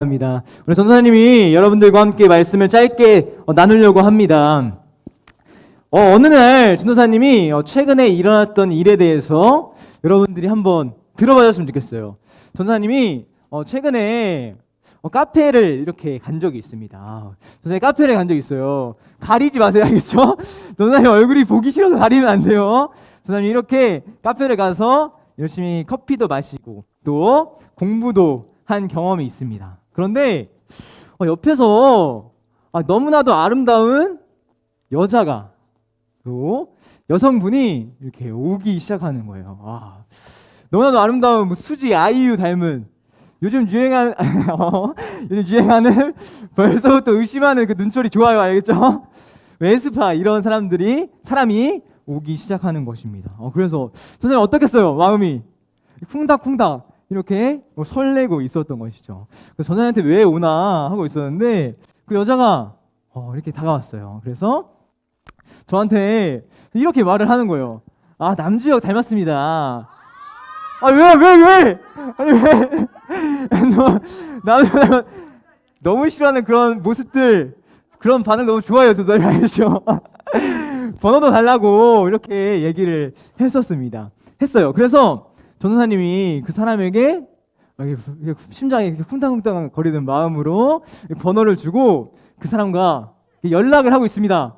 합니다. 오늘 전도사님이 여러분들과 함께 말씀을 짧게 나누려고 합니다. 어느 날 전도사님이 최근에 일어났던 일에 대해서 여러분들이 한번 들어봐줬으면 좋겠어요. 전도사님이 최근에 카페를 이렇게 간 적이 있습니다. 전도사님 카페를 간 적이 있어요. 가리지 마세요, 알겠죠? 전도사님 얼굴이 보기 싫어서 가리면 안 돼요. 전도사님이 이렇게 카페를 가서 열심히 커피도 마시고 또 공부도 한 경험이 있습니다. 그런데 옆에서 너무나도 아름다운 여자가 또 여성분이 이렇게 오기 시작하는 거예요. 너무나도 아름다운 수지 아이유 닮은 요즘 유행하는 벌써부터 의심하는 그 눈초리 좋아요, 알겠죠? 에스파 이런 사람이 오기 시작하는 것입니다. 그래서 선생님 어떻겠어요? 마음이 쿵닥쿵닥 이렇게 설레고 있었던 것이죠. 그래서 전사님한테 왜 오나 하고 있었는데 그 여자가 이렇게 다가왔어요. 그래서 저한테 이렇게 말을 하는 거예요. 남주혁 닮았습니다. 왜? 아니 왜? 남주혁 너무 싫어하는 그런 모습들, 그런 반응 너무 좋아요. 전사님 알죠? 번호도 달라고 이렇게 얘기를 했어요. 그래서 전도사님이 그 사람에게 심장이 이렇게 쿵당쿵당 거리는 마음으로 번호를 주고 그 사람과 연락을 하고 있습니다.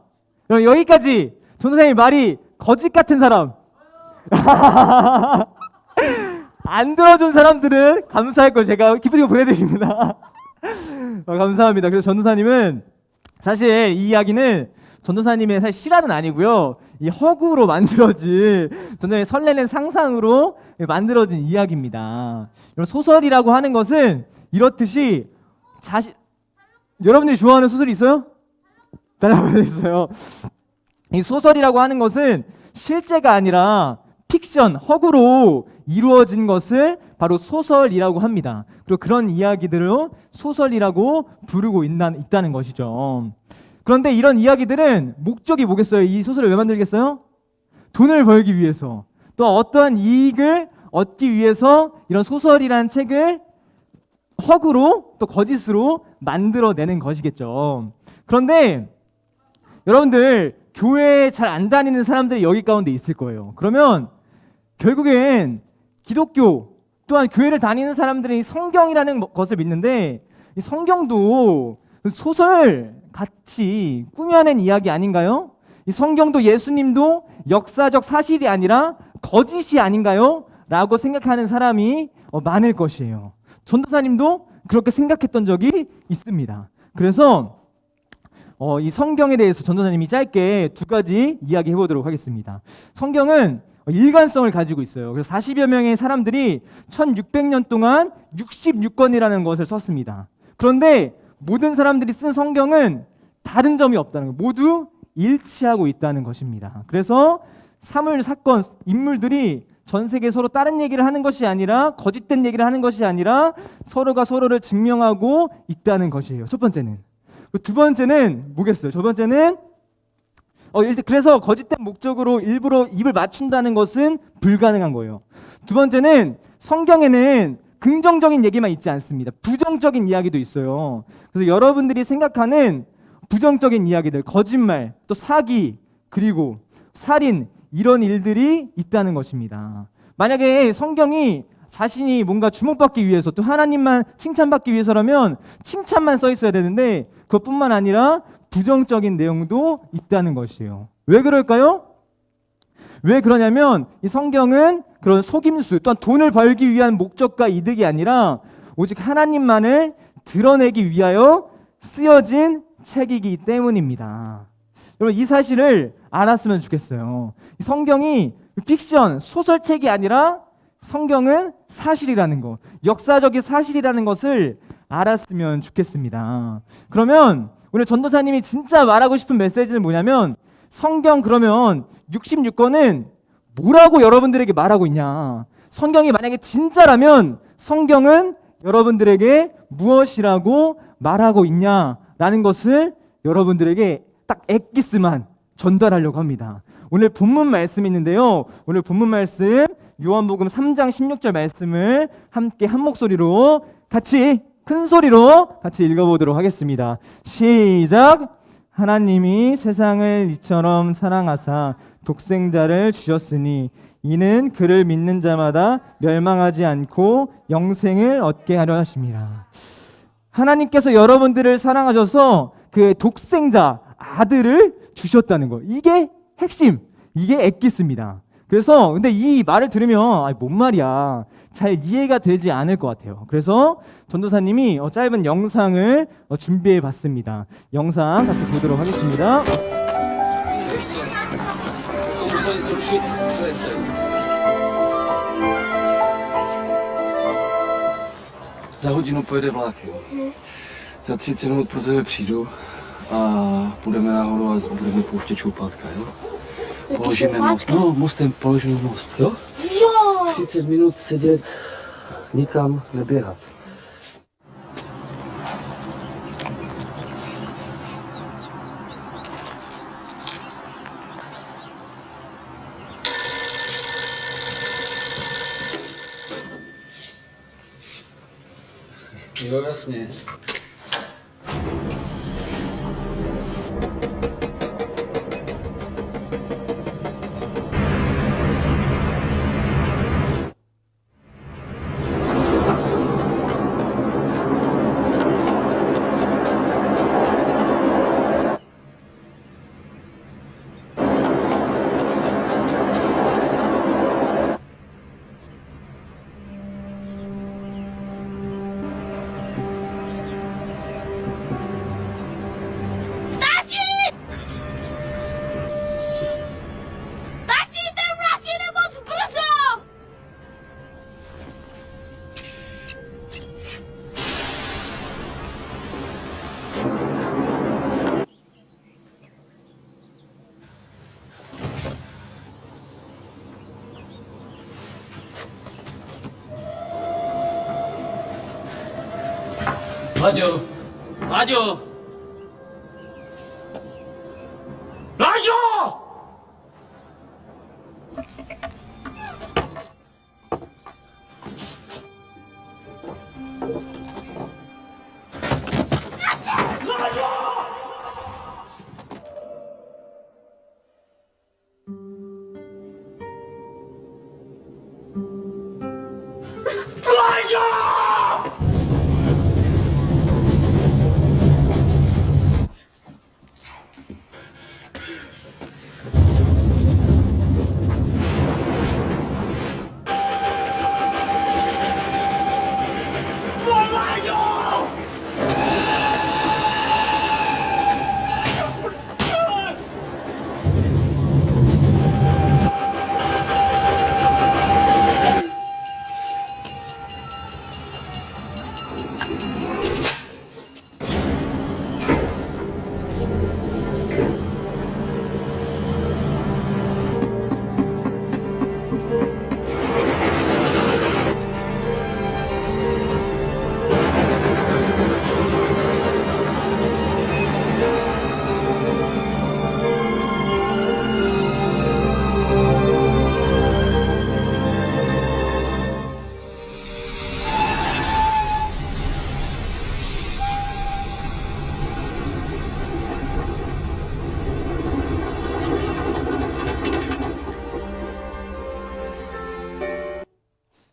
그럼 여기까지 전도사님 말이 거짓 같은 사람 안 들어준 사람들은 감사할 걸 제가 기쁘게 보내드립니다. 감사합니다. 그래서 전도사님은 사실 이 이야기는 전도사님의 사실 실화는 아니고요, 이 허구로 만들어진 전도사님의 설레는 상상으로 만들어진 이야기입니다. 소설이라고 하는 것은 이렇듯이 여러분들이 좋아하는 소설이 있어요? 달라붙어 있어요. 이 소설이라고 하는 것은 실제가 아니라 픽션, 허구로 이루어진 것을 바로 소설이라고 합니다. 그리고 그런 이야기들을 소설이라고 부르고 있다는 것이죠. 그런데 이런 이야기들은 목적이 뭐겠어요? 이 소설을 왜 만들겠어요? 돈을 벌기 위해서, 또 어떠한 이익을 얻기 위해서 이런 소설이라는 책을 허구로 또 거짓으로 만들어내는 것이겠죠. 그런데 여러분들 교회에 잘 안 다니는 사람들이 여기 가운데 있을 거예요. 그러면 결국엔 기독교 또한 교회를 다니는 사람들이 성경이라는 것을 믿는데, 이 성경도 소설 같이 꾸며낸 이야기 아닌가요? 이 성경도 예수님도 역사적 사실이 아니라 거짓이 아닌가요? 라고 생각하는 사람이 많을 것이에요. 전도사님도 그렇게 생각했던 적이 있습니다. 그래서 이 성경에 대해서 전도사님이 짧게 두 가지 이야기해 보도록 하겠습니다. 성경은 일관성을 가지고 있어요. 그래서 40여 명의 사람들이 1600년 동안 66권이라는 것을 썼습니다. 그런데 모든 사람들이 쓴 성경은 다른 점이 없다는 거, 모두 일치하고 있다는 것입니다. 그래서 사물, 사건, 인물들이 전 세계 서로 다른 얘기를 하는 것이 아니라, 거짓된 얘기를 하는 것이 아니라 서로가 서로를 증명하고 있다는 것이에요. 첫 번째는. 두 번째는 뭐겠어요? 첫 번째는 그래서 거짓된 목적으로 일부러 입을 맞춘다는 것은 불가능한 거예요. 두 번째는 성경에는 긍정적인 얘기만 있지 않습니다. 부정적인 이야기도 있어요. 그래서 여러분들이 생각하는 부정적인 이야기들, 거짓말, 또 사기, 그리고 살인, 이런 일들이 있다는 것입니다. 만약에 성경이 자신이 뭔가 주목받기 위해서, 또 하나님만 칭찬받기 위해서라면 칭찬만 써 있어야 되는데 그것뿐만 아니라 부정적인 내용도 있다는 것이에요. 왜 그럴까요? 왜 그러냐면 이 성경은 그런 속임수, 또한 돈을 벌기 위한 목적과 이득이 아니라 오직 하나님만을 드러내기 위하여 쓰여진 책이기 때문입니다. 여러분, 이 사실을 알았으면 좋겠어요. 이 성경이 픽션, 소설책이 아니라 성경은 사실이라는 것, 역사적인 사실이라는 것을 알았으면 좋겠습니다. 그러면 오늘 전도사님이 진짜 말하고 싶은 메시지는 뭐냐면, 성경 그러면 66권은 뭐라고 여러분들에게 말하고 있냐? 성경이 만약에 진짜라면 성경은 여러분들에게 무엇이라고 말하고 있냐라는 것을 여러분들에게 딱 엑기스만 전달하려고 합니다. 오늘 본문 말씀이 있는데요, 오늘 본문 말씀 요한복음 3장 16절 말씀을 함께 한 목소리로 같이 큰 소리로 같이 읽어보도록 하겠습니다. 시작. 하나님이 세상을 이처럼 사랑하사 독생자를 주셨으니 이는 그를 믿는 자마다 멸망하지 않고 영생을 얻게 하려 하심이라. 하나님께서 여러분들을 사랑하셔서 그 독생자 아들을 주셨다는 거. 이게 핵심, 이게 엑기스입니다. 그래서 근데 이 말을 들으면 뭔 말이야 잘 이해가 되지 않을 것 같아요. 그래서 전도사님이 짧은 영상을 준비해 봤습니다. 영상 같이 보도록 하겠습니다. Za hodinu pojede vlak, jo. Za 30 minut pro tebe přijdu a půjdeme nahoru a budeme pouštět čoupátka, jo. Položíme most, no mostem položíme most, jo. 30 minut sedět, nikam neběhat. Jo, jasně. 라디오! 라디오! 라디오!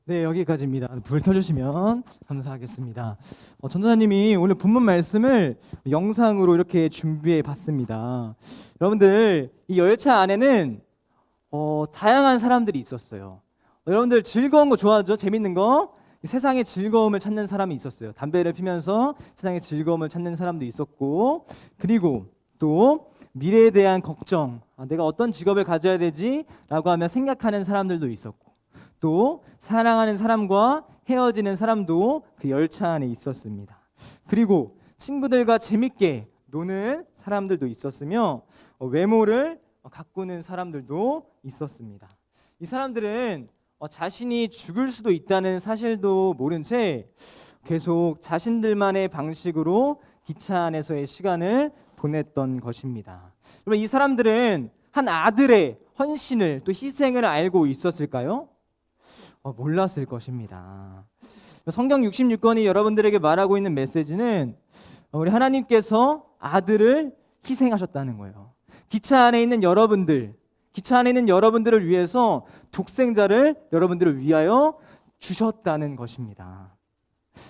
네, 여기까지입니다. 불 켜주시면 감사하겠습니다. 전도사님이 오늘 본문 말씀을 영상으로 이렇게 준비해 봤습니다. 여러분들 이 열차 안에는 다양한 사람들이 있었어요. 여러분들 즐거운 거 좋아하죠? 재밌는 거? 세상의 즐거움을 찾는 사람이 있었어요. 담배를 피면서 세상의 즐거움을 찾는 사람도 있었고, 그리고 또 미래에 대한 걱정, 내가 어떤 직업을 가져야 되지? 라고 하며 생각하는 사람들도 있었고, 또 사랑하는 사람과 헤어지는 사람도 그 열차 안에 있었습니다. 그리고 친구들과 재밌게 노는 사람들도 있었으며 외모를 가꾸는 사람들도 있었습니다. 이 사람들은 자신이 죽을 수도 있다는 사실도 모른 채 계속 자신들만의 방식으로 기차 안에서의 시간을 보냈던 것입니다. 그러면 이 사람들은 한 아들의 헌신을 또 희생을 알고 있었을까요? 몰랐을 것입니다. 성경 66권이 여러분들에게 말하고 있는 메시지는 우리 하나님께서 아들을 희생하셨다는 거예요. 기차 안에 있는 여러분들을 위해서 독생자를 여러분들을 위하여 주셨다는 것입니다.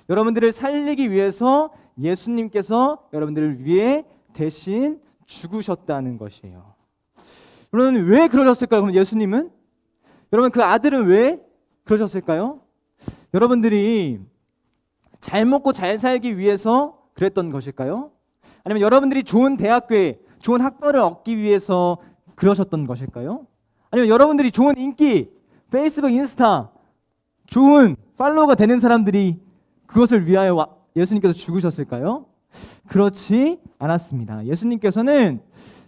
여러분들을 살리기 위해서 예수님께서 여러분들을 위해 대신 죽으셨다는 것이에요. 여러분 왜 그러셨을까요? 그럼 예수님은? 여러분 그 아들은 왜 그러셨을까요? 여러분들이 잘 먹고 잘 살기 위해서 그랬던 것일까요? 아니면 여러분들이 좋은 대학교에 좋은 학벌을 얻기 위해서 그러셨던 것일까요? 아니면 여러분들이 좋은 인기, 페이스북, 인스타, 좋은 팔로워가 되는 사람들이 그것을 위하여 예수님께서 죽으셨을까요? 그렇지 않았습니다. 예수님께서는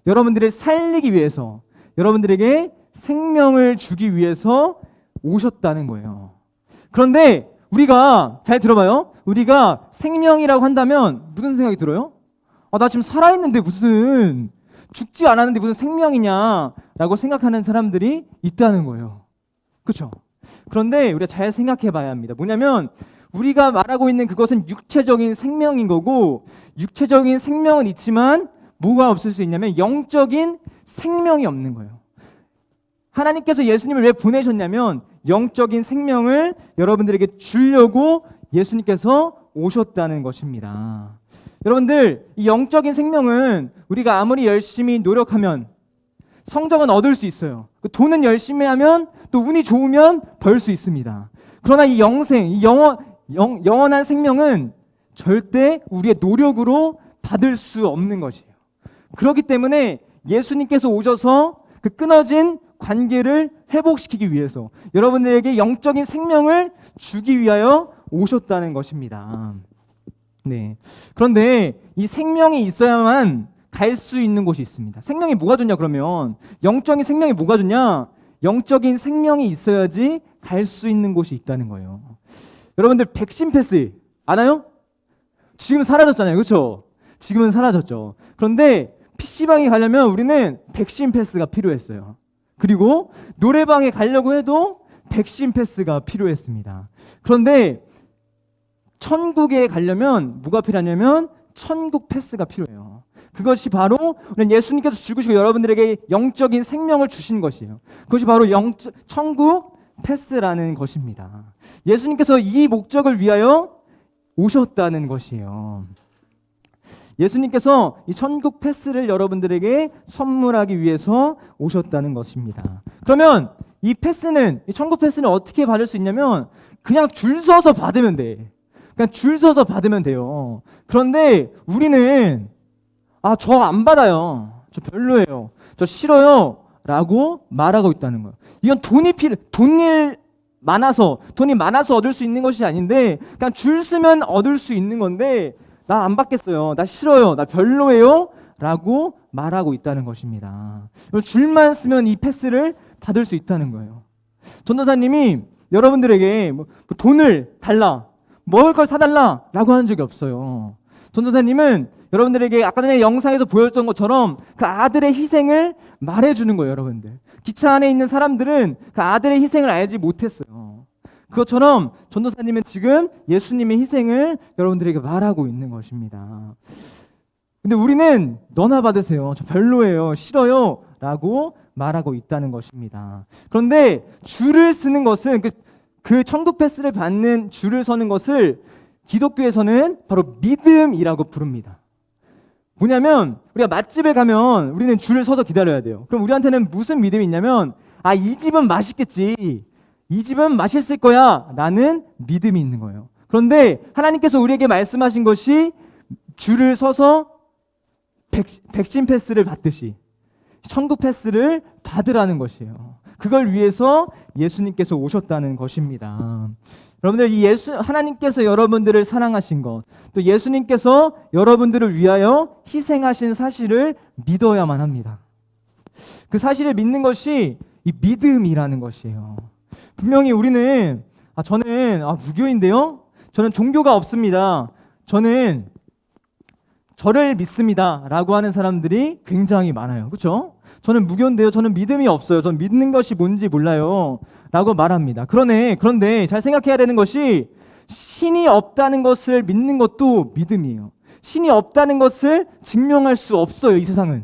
여러분들을 살리기 위해서, 여러분들에게 생명을 주기 위해서 오셨다는 거예요. 그런데 우리가 잘 들어봐요. 우리가 생명이라고 한다면 무슨 생각이 들어요? 나 지금 살아있는데 무슨 죽지 않았는데 무슨 생명이냐라고 생각하는 사람들이 있다는 거예요. 그렇죠? 그런데 우리가 잘 생각해 봐야 합니다. 뭐냐면 우리가 말하고 있는 그것은 육체적인 생명인 거고, 육체적인 생명은 있지만 뭐가 없을 수 있냐면 영적인 생명이 없는 거예요. 하나님께서 예수님을 왜 보내셨냐면 영적인 생명을 여러분들에게 주려고 예수님께서 오셨다는 것입니다. 여러분들, 이 영적인 생명은 우리가 아무리 열심히 노력하면 성적은 얻을 수 있어요. 돈은 열심히 하면 또 운이 좋으면 벌 수 있습니다. 그러나 이 영원한 생명은 절대 우리의 노력으로 받을 수 없는 것이에요. 그렇기 때문에 예수님께서 오셔서 그 끊어진 관계를 회복시키기 위해서 여러분들에게 영적인 생명을 주기 위하여 오셨다는 것입니다. 네. 그런데 이 생명이 있어야만 갈 수 있는 곳이 있습니다. 생명이 뭐가 좋냐 그러면 영적인 생명이 뭐가 좋냐? 영적인 생명이 있어야지 갈 수 있는 곳이 있다는 거예요. 여러분들 백신 패스 아나요? 지금 사라졌잖아요. 그렇죠? 지금은 사라졌죠. 그런데 PC방에 가려면 우리는 백신 패스가 필요했어요. 그리고 노래방에 가려고 해도 백신 패스가 필요했습니다. 그런데 천국에 가려면 뭐가 필요하냐면 천국 패스가 필요해요. 그것이 바로 예수님께서 죽으시고 여러분들에게 영적인 생명을 주신 것이에요. 그것이 바로 천국 패스라는 것입니다. 예수님께서 이 목적을 위하여 오셨다는 것이에요. 예수님께서 이 천국 패스를 여러분들에게 선물하기 위해서 오셨다는 것입니다. 그러면 이 패스는, 이 천국 패스는 어떻게 받을 수 있냐면 그냥 줄 서서 받으면 돼. 그냥 줄 서서 받으면 돼요. 그런데 우리는 저 안 받아요. 저 별로예요. 저 싫어요. 라고 말하고 있다는 거예요. 이건 돈이 많아서 얻을 수 있는 것이 아닌데 그냥 줄 서면 얻을 수 있는 건데 나 안 받겠어요. 나 싫어요. 나 별로예요. 라고 말하고 있다는 것입니다. 줄만 쓰면 이 패스를 받을 수 있다는 거예요. 전도사님이 여러분들에게 돈을 달라, 먹을 걸 사달라 라고 하는 적이 없어요. 전도사님은 여러분들에게 아까 전에 영상에서 보였던 것처럼 그 아들의 희생을 말해주는 거예요. 여러분들, 기차 안에 있는 사람들은 그 아들의 희생을 알지 못했어요. 그것처럼 전도사님은 지금 예수님의 희생을 여러분들에게 말하고 있는 것입니다. 근데 우리는 너나 받으세요. 저 별로예요. 싫어요. 라고 말하고 있다는 것입니다. 그런데 줄을 쓰는 것은 그 천국 패스를 받는 줄을 서는 것을 기독교에서는 바로 믿음이라고 부릅니다. 뭐냐면 우리가 맛집에 가면 우리는 줄을 서서 기다려야 돼요. 그럼 우리한테는 무슨 믿음이 있냐면 이 집은 맛있겠지. 이 집은 맛있을 거야 라는 믿음이 있는 거예요. 그런데 하나님께서 우리에게 말씀하신 것이 줄을 서서 백신 패스를 받듯이 천국 패스를 받으라는 것이에요. 그걸 위해서 예수님께서 오셨다는 것입니다. 여러분들, 하나님께서 여러분들을 사랑하신 것, 또 예수님께서 여러분들을 위하여 희생하신 사실을 믿어야만 합니다. 그 사실을 믿는 것이 이 믿음이라는 것이에요. 분명히 우리는 저는 무교인데요. 저는 종교가 없습니다. 저는 저를 믿습니다. 라고 하는 사람들이 굉장히 많아요. 그렇죠? 저는 무교인데요. 저는 믿음이 없어요. 저는 믿는 것이 뭔지 몰라요. 라고 말합니다. 그런데 잘 생각해야 되는 것이 신이 없다는 것을 믿는 것도 믿음이에요. 신이 없다는 것을 증명할 수 없어요, 이 세상은.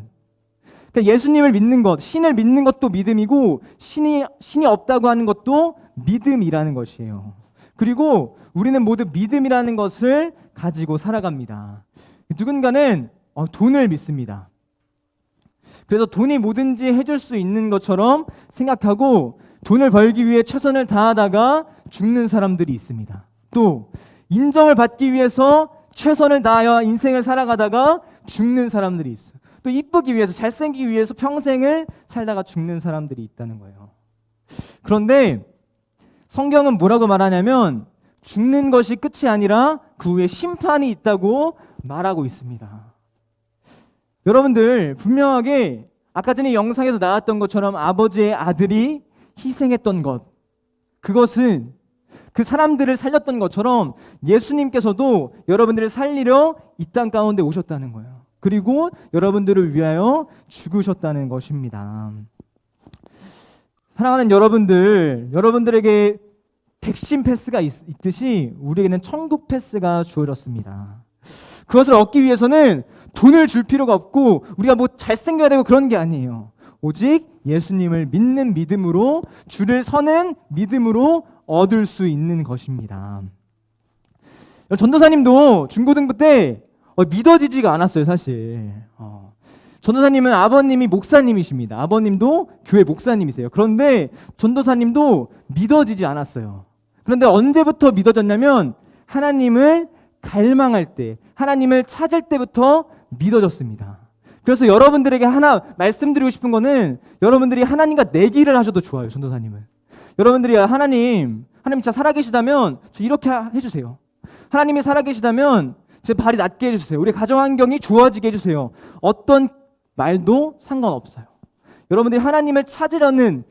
그러니까 예수님을 믿는 것, 신을 믿는 것도 믿음이고 신이 없다고 하는 것도 믿음이라는 것이에요. 그리고 우리는 모두 믿음이라는 것을 가지고 살아갑니다. 누군가는 돈을 믿습니다. 그래서 돈이 뭐든지 해줄 수 있는 것처럼 생각하고 돈을 벌기 위해 최선을 다하다가 죽는 사람들이 있습니다. 또 인정을 받기 위해서 최선을 다하여 인생을 살아가다가 죽는 사람들이 있어요. 또 이쁘기 위해서, 잘생기기 위해서 평생을 살다가 죽는 사람들이 있다는 거예요. 그런데 성경은 뭐라고 말하냐면 죽는 것이 끝이 아니라 그 후에 심판이 있다고 말하고 있습니다. 여러분들 분명하게 아까 전에 영상에서 나왔던 것처럼 아버지의 아들이 희생했던 것, 그것은 그 사람들을 살렸던 것처럼 예수님께서도 여러분들을 살리려 이 땅 가운데 오셨다는 거예요. 그리고 여러분들을 위하여 죽으셨다는 것입니다. 사랑하는 여러분들, 여러분들에게 백신 패스가 있듯이 우리에게는 천국 패스가 주어졌습니다. 그것을 얻기 위해서는 돈을 줄 필요가 없고 우리가 뭐 잘생겨야 되고 그런 게 아니에요. 오직 예수님을 믿는 믿음으로, 줄을 서는 믿음으로 얻을 수 있는 것입니다. 전도사님도 중고등부 때 믿어지지가 않았어요, 사실. 전도사님은 아버님이 목사님이십니다. 아버님도 교회 목사님이세요. 그런데 전도사님도 믿어지지 않았어요. 그런데 언제부터 믿어졌냐면 하나님을 갈망할 때, 하나님을 찾을 때부터 믿어졌습니다. 그래서 여러분들에게 하나 말씀드리고 싶은 거는 여러분들이 하나님과 내기를 하셔도 좋아요, 전도사님은. 여러분들이 하나님 진짜 살아계시다면 저 이렇게 해주세요. 하나님이 살아계시다면 제 발이 낫게 해주세요. 우리 가정 환경이 좋아지게 해주세요. 어떤 말도 상관없어요. 여러분들이 하나님을 찾는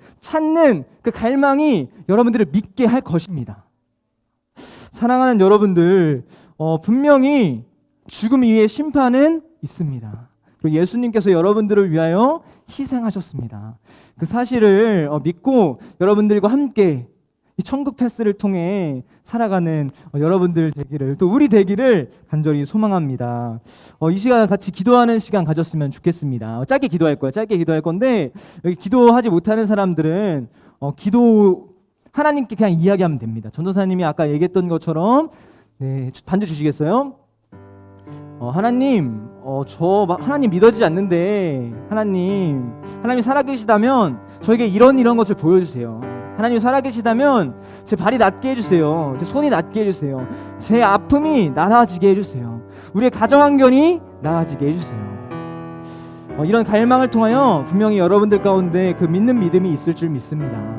그 갈망이 여러분들을 믿게 할 것입니다. 사랑하는 여러분들, 분명히 죽음 이후에 심판은 있습니다. 그리고 예수님께서 여러분들을 위하여 희생하셨습니다. 그 사실을 믿고 여러분들과 함께 이 천국 패스를 통해 살아가는 여러분들 되기를, 또 우리 되기를 간절히 소망합니다. 이 시간 같이 기도하는 시간 가졌으면 좋겠습니다. 짧게 기도할 건데 여기 기도하지 못하는 사람들은 하나님께 그냥 이야기하면 됩니다. 전도사님이 아까 얘기했던 것처럼 반주 주시겠어요? 하나님, 하나님 믿어지지 않는데 하나님 살아계시다면 저에게 이런 것을 보여주세요. 하나님 살아계시다면 제 발이 낫게 해주세요. 제 손이 낫게 해주세요. 제 아픔이 나아지게 해주세요. 우리의 가정 환경이 나아지게 해주세요. 이런 갈망을 통하여 분명히 여러분들 가운데 그 믿는 믿음이 있을 줄 믿습니다.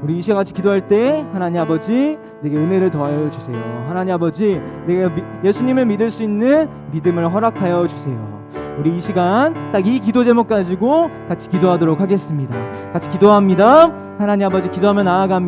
우리 이 시간 같이 기도할 때 하나님 아버지 내게 은혜를 더하여 주세요. 하나님 아버지 내가 예수님을 믿을 수 있는 믿음을 허락하여 주세요. 우리 이 시간 딱 이 기도 제목 가지고 같이 기도하도록 하겠습니다. 같이 기도합니다. 하나님 아버지, 기도하며 나아갑니다.